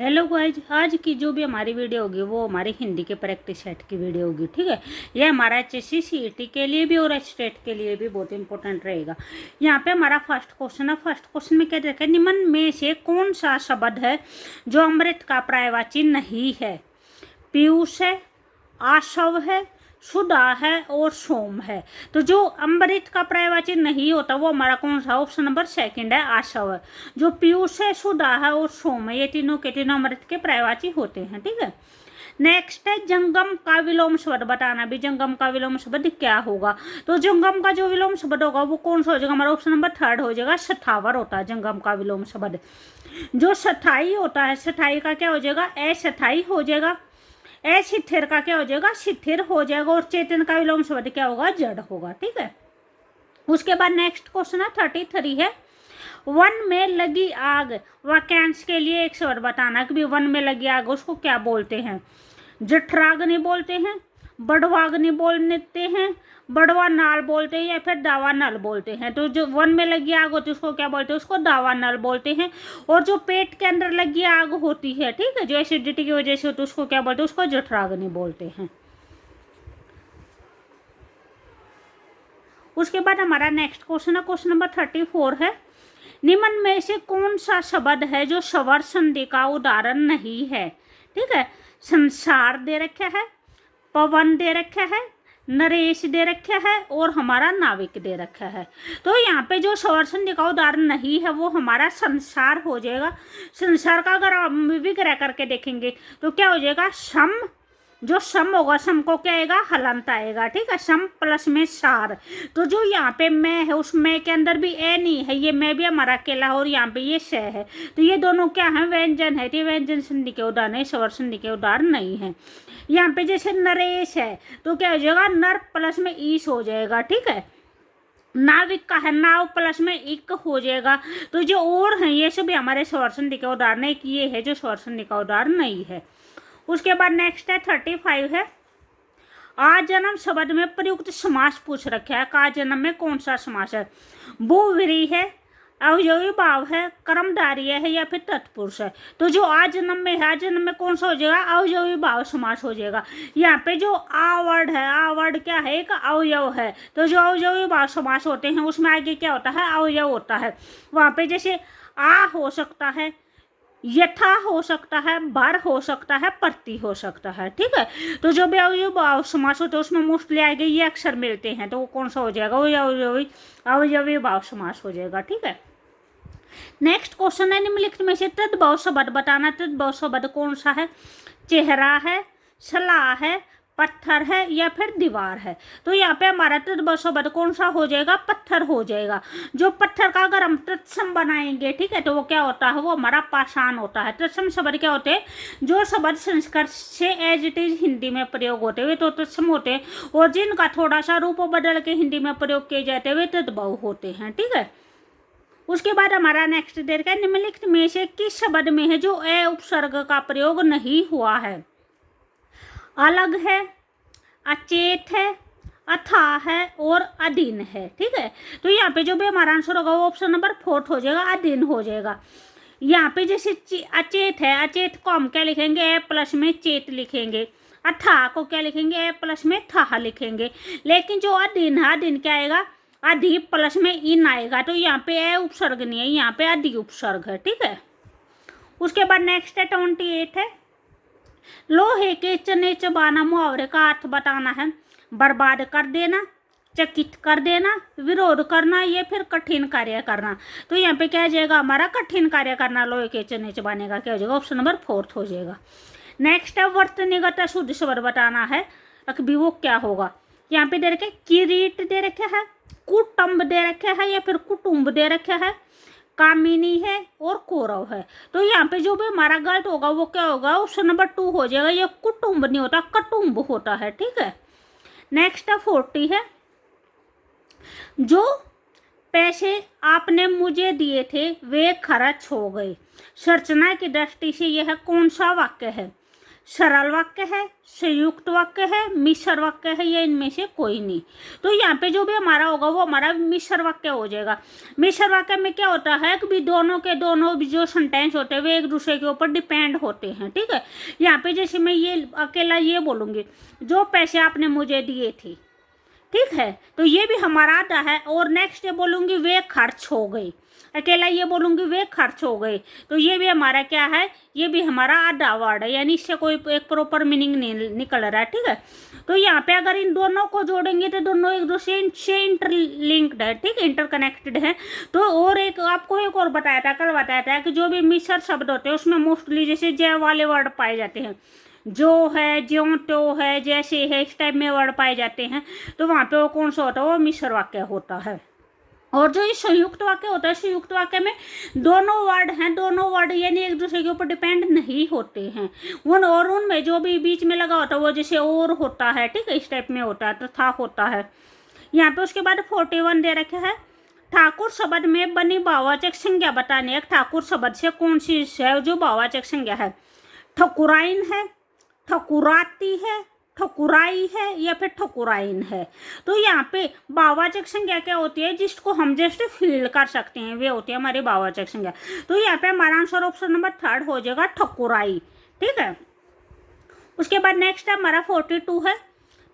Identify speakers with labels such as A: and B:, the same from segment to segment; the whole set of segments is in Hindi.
A: हेलो गाइज, आज की जो भी हमारी वीडियो होगी वो हमारी हिंदी के प्रैक्टिस सेट की वीडियो होगी। ठीक है, ये हमारा HSC CET के लिए भी और स्टेट के लिए भी बहुत इंपॉर्टेंट रहेगा। यहाँ पे हमारा फर्स्ट क्वेश्चन है। फर्स्ट क्वेश्चन में क्या देखा, निम्न में से कौन सा शब्द है जो अमृत का पर्यायवाची नहीं है? पीयूष है, आशव है, सुधा है और सोम है। तो जो अमृत का पर्यायवाची नहीं होता वो हमारा कौन सा? ऑप्शन नंबर सेकंड है, आशव है। जो पीयूष है, सुधा है और सोम है, ये तीनों के तीनों अमृत के पर्यायवाची होते हैं। ठीक है, नेक्स्ट है जंगम का विलोम शब्द बताना। भी जंगम का विलोम शब्द क्या होगा? तो जंगम का जो विलोम शब्द होगा वो कौन सा हो जाएगा? हमारा ऑप्शन नंबर थर्ड हो जाएगा, सठावर होता है जंगम का विलोम शब्द। जो सठाई होता है, सठाई का क्या हो जाएगा? असठाई हो जाएगा। शिथिर का क्या हो जाएगा? शिथिर हो जाएगा। और चेतन का विलोम शब्द क्या होगा? जड़ होगा। ठीक है, उसके बाद नेक्स्ट क्वेश्चन है 33 है, वन में लगी आग वाक्यांश के लिए एक शब्द बताना कि वन में लगी आग उसको क्या बोलते हैं? जठराग्नि बोलते हैं, बड़वाग्नि बोलते हैं, बड़वा नाल बोलते हैं या फिर दावा नल बोलते हैं। तो जो वन में लगी आग होती है उसको क्या बोलते हैं? उसको दावा नल बोलते हैं। और जो पेट के अंदर लगी आग होती है, ठीक है, जो एसिडिटी की वजह से होती है उसको क्या बोलते हैं? उसको जठराग्नि बोलते हैं। उसके बाद हमारा नेक्स्ट क्वेश्चन है, क्वेश्चन नंबर 34 है, निम्न में से कौन सा शब्द है जो स्वर संधि का उदाहरण नहीं है? ठीक है, संसार दे रखा है, पवन दे रखा है, नरेश दे रखा है और हमारा नाविक दे रखा है। तो यहाँ पे जो स्वर संधि का उदाहरण नहीं है वो हमारा संसार हो जाएगा। संसार का अगर हम विग्रह करके देखेंगे तो क्या हो जाएगा? सम। जो सम होगा, सम को क्या आएगा? हलंत आएगा। ठीक है, सम प्लस में सार। तो जो यहाँ पे मैं है उस मैं के अंदर भी ए नहीं है, ये मैं भी हमारा अकेला है और यहाँ पे ये स है। तो ये दोनों क्या है? व्यंजन है। तो व्यंजन संधि के उदाहरण है, स्वर संधि के उदाहरण नहीं है। यहाँ पे जैसे नरेश है तो क्या हो जाएगा? नर प्लस में ईश हो जाएगा। ठीक है, नाविक का है, नाव प्लस में इक हो जाएगा। तो जो और है ये सभी हमारे स्वर संधि के उदाहरण है, कि ये है जो स्वर संधि का उदाहरण नहीं है। उसके बाद नेक्स्ट है 35 है, आजन्म शब्द में प्रयुक्त समास पूछ रखा है। का जन्म में कौन सा समास है? बहुव्रीहि है, अवयवी भाव है, कर्मधारय है या फिर तत्पुरुष है। तो जो आजन्म में है, आजन्म में कौन सा हो जाएगा? अवयवी भाव समास हो जाएगा। यहाँ पे जो आ वर्ड है, आ वर्ड क्या है? एक अवयव है। तो जो अवयवी भाव समास होते हैं उसमें आगे क्या होता है? अवयव होता है। वहाँ पे जैसे आ हो सकता है, यथा हो सकता है, भर हो सकता है, प्रति हो सकता है। ठीक है, तो जो भी अवयवी समास होते हैं उसमें मोस्टली आगे ये अक्षर मिलते हैं, तो वो कौन सा हो जाएगा? वो अवयवी भाव समास हो जाएगा। ठीक है, नेक्स्ट क्वेश्चन है, निम्नलिखित में से तद्भव शब्द बताना। तद्भव शब्द कौन सा है? चेहरा है, सलाह है, पत्थर है या फिर दीवार है। तो यहाँ पे हमारा तद्भव शब्द कौन सा हो जाएगा? पत्थर हो जाएगा। जो पत्थर का अगर हम तत्सम बनाएंगे, ठीक है, तो वो क्या होता है? वो हमारा पाषाण होता है। तत्सम शब्द क्या होते हैं? जो शब्द संस्कृत से एज इट इज हिंदी में प्रयोग होते हुए तो तत्सम होते हैं, और जिनका थोड़ा सा रूप बदल के हिंदी में प्रयोग किए जाते हुए तद्भव होते हैं। ठीक है, उसके बाद हमारा नेक्स्ट देर का, निम्नलिखित में से किस शब्द में है जो ए उपसर्ग का प्रयोग नहीं हुआ है? अलग है, अचेत है, अथाह है और अधीन है। ठीक है, तो यहाँ पे जो भी हमारा आंसर होगा वो ऑप्शन नंबर 4 हो जाएगा, अधीन हो जाएगा। यहाँ पे जैसे अचेत है, अचेत को हम क्या लिखेंगे? ए प्लस में चेत लिखेंगे। अथाह को क्या लिखेंगे? ए प्लस में था लिखेंगे। लेकिन जो अधीन है, अधीन क्या आएगा? अधि प्लस में इन आएगा। तो यहाँ पे ए उपसर्ग नहीं है, यहाँ पे अधि उपसर्ग है। ठीक है, उसके बाद नेक्स्ट है 28 है, लोहे के चने चबाना मुहावरे का अर्थ बताना है। बर्बाद कर देना, चकित कर देना, विरोध करना या फिर कठिन कार्य करना। तो यहाँ पे क्या आ जाएगा? हमारा कठिन कार्य करना। लोहे के चने चबाने का क्या हो जाएगा? ऑप्शन नंबर 4 हो जाएगा। नेक्स्ट है वर्तनीगत अशुद्ध शब्द बताना है, अभी वो क्या होगा? यहाँ पे दे रखे किरीट दे रखे है, कुटुंब दे रखे है या फिर कुटुंब दे रखे है, कामिनी है और कौरव है। तो यहाँ पे जो भी हमारा गलत होगा वो क्या होगा? ऑप्शन नंबर 2 हो जाएगा। ये कुटुंब नहीं होता, कटुंब होता है। ठीक है, नेक्स्ट है 40 है, जो पैसे आपने मुझे दिए थे वे खर्च हो गए। संरचना की दृष्टि से यह कौन सा वाक्य है? सरल वाक्य है, संयुक्त वाक्य है, मिश्र वाक्य है, या इनमें से कोई नहीं। तो यहाँ पे जो भी हमारा होगा वो हमारा मिश्र वाक्य हो जाएगा। मिश्र वाक्य में क्या होता है कि भी दोनों के दोनों भी जो सेंटेंस होते हैं वे एक दूसरे के ऊपर डिपेंड होते हैं, ठीक है। यहाँ पे जैसे मैं ये अकेला ये बोलूँगी, जो पैसे आपने मुझे दिए थे, ठीक है, तो ये भी हमारा आधा है। और नेक्स्ट ये बोलूँगी वे खर्च हो गए, अकेला ये बोलूँगी वे खर्च हो गए, तो ये भी हमारा क्या है, ये भी हमारा आधा वर्ड है, यानी इससे कोई एक प्रॉपर मीनिंग नहीं निकल रहा है, ठीक है। तो यहाँ पे अगर इन दोनों को जोड़ेंगे तो दोनों एक दूसरे से इंटरलिंक्ड है, ठीक है, इंटरकनेक्टेड है। तो और एक आपको एक और बताया था, कल बताया था कि जो भी मिश्र शब्द होते हैं उसमें मोस्टली जैसे जय वाले वर्ड पाए जाते हैं, जो है, ज्यों त्यों है, जैसे है, इस टाइप में वर्ड पाए जाते हैं। तो वहाँ पे वो कौन सा होता है, वो मिश्र वाक्य होता है। और जो ये संयुक्त वाक्य होता है, संयुक्त वाक्य में दोनों वर्ड हैं, दोनों वर्ड यानी एक दूसरे के ऊपर डिपेंड नहीं होते हैं। उन और उनमें जो भी बीच में लगा होता है वो जैसे और होता है, ठीक है, इस टाइप में होता है, तथा होता है यहाँ पे। उसके बाद 41 दे रखे है, ठाकुर शब्द में बनी भाववाचक संज्ञा बताने। ठाकुर शब्द से कौन सी है जो भाववाचक संज्ञा है, ठकुराइन है, ठकुराती है, ठकुराई है, या फिर ठकुराइन है। तो यहाँ पे भाववाचक संज्ञा क्या होती है, जिसको हम जस्ट फील कर सकते हैं, वे होती है हमारी भाववाचक संज्ञा। तो यहाँ पे हमारा आंसर ऑप्शन नंबर 3 हो जाएगा, ठकुराई, ठीक है। उसके बाद नेक्स्ट है हमारा 42 है,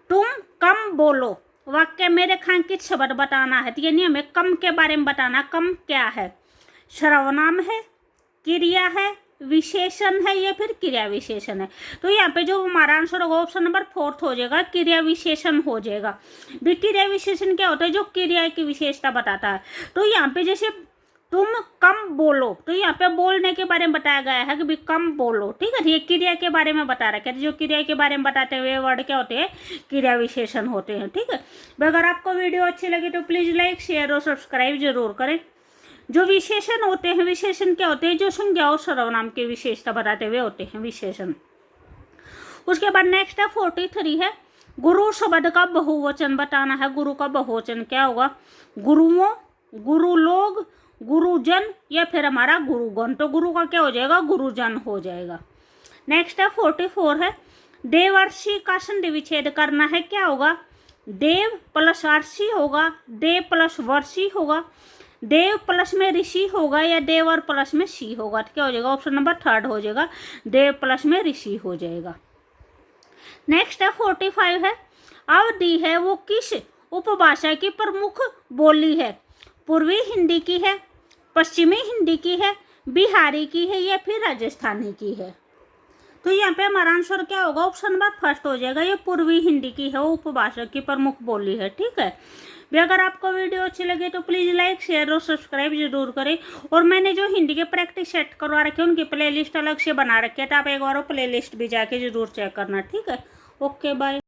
A: तुम कम बोलो, वाक्य में रेखांकित शब्द बताना है। यानी हमें कम के बारे में बताना। कम क्या है, सर्वनाम है, क्रिया है, विशेषण है, या फिर क्रिया विशेषण है। तो यहाँ पे जो हमारा आंसर होगा ऑप्शन नंबर 4 हो जाएगा, क्रिया विशेषण हो जाएगा। भी क्रिया विशेषण क्या होता है, जो क्रिया की विशेषता बताता है। तो यहाँ पे जैसे तुम कम बोलो, तो यहाँ पे बोलने के बारे में बताया गया है कि भी कम बोलो, ठीक है। ये क्रिया के बारे में बता रहा है, जो क्रिया के बारे में बताते हुए वर्ड क्या होते हैं, क्रिया विशेषण होते हैं, ठीक है। अगर आपको वीडियो अच्छी लगी तो प्लीज़ लाइक, शेयर और सब्सक्राइब जरूर करें। जो विशेषण होते हैं, विशेषण क्या होते हैं, जो संज्ञा और सर्वनाम की विशेषता बताते हुए होते हैं विशेषण। उसके बाद नेक्स्ट है 43 है, गुरु शब्द का बहुवचन बताना है। गुरु का बहुवचन क्या होगा, गुरुओं, गुरु लोग, गुरुजन, या फिर हमारा गुरुगण। तो गुरु का क्या हो जाएगा, गुरुजन हो जाएगा। नेक्स्ट है 44 है, देवर्षि का संधि विच्छेद करना है। क्या होगा, देव प्लस अर्षि होगा, देव प्लस वर्षि होगा, देव प्लस में ऋषि होगा, या देव और प्लस में सी होगा। तो क्या हो जाएगा, ऑप्शन नंबर 3 हो जाएगा, देव प्लस में ऋषि हो जाएगा। नेक्स्ट है 45 है, अवधि है वो किस उपभाषा की प्रमुख बोली है। पूर्वी हिंदी की है, पश्चिमी हिंदी की है, बिहारी की है, या फिर राजस्थानी की है। तो यहाँ पे हमारा आंसर क्या होगा, ऑप्शन नंबर 1 हो जाएगा, ये पूर्वी हिंदी की है, वो उपभाषा की प्रमुख बोली है, ठीक है। भी अगर आपको वीडियो अच्छी लगे तो प्लीज़ लाइक, शेयर और सब्सक्राइब जरूर करें। और मैंने जो हिंदी के प्रैक्टिस सेट करवा रखे हैं उनकी प्लेलिस्ट अलग से बना रखी है, तो आप एक बार प्लेलिस्ट भी जाके जरूर चेक करना, ठीक है। Okay bye.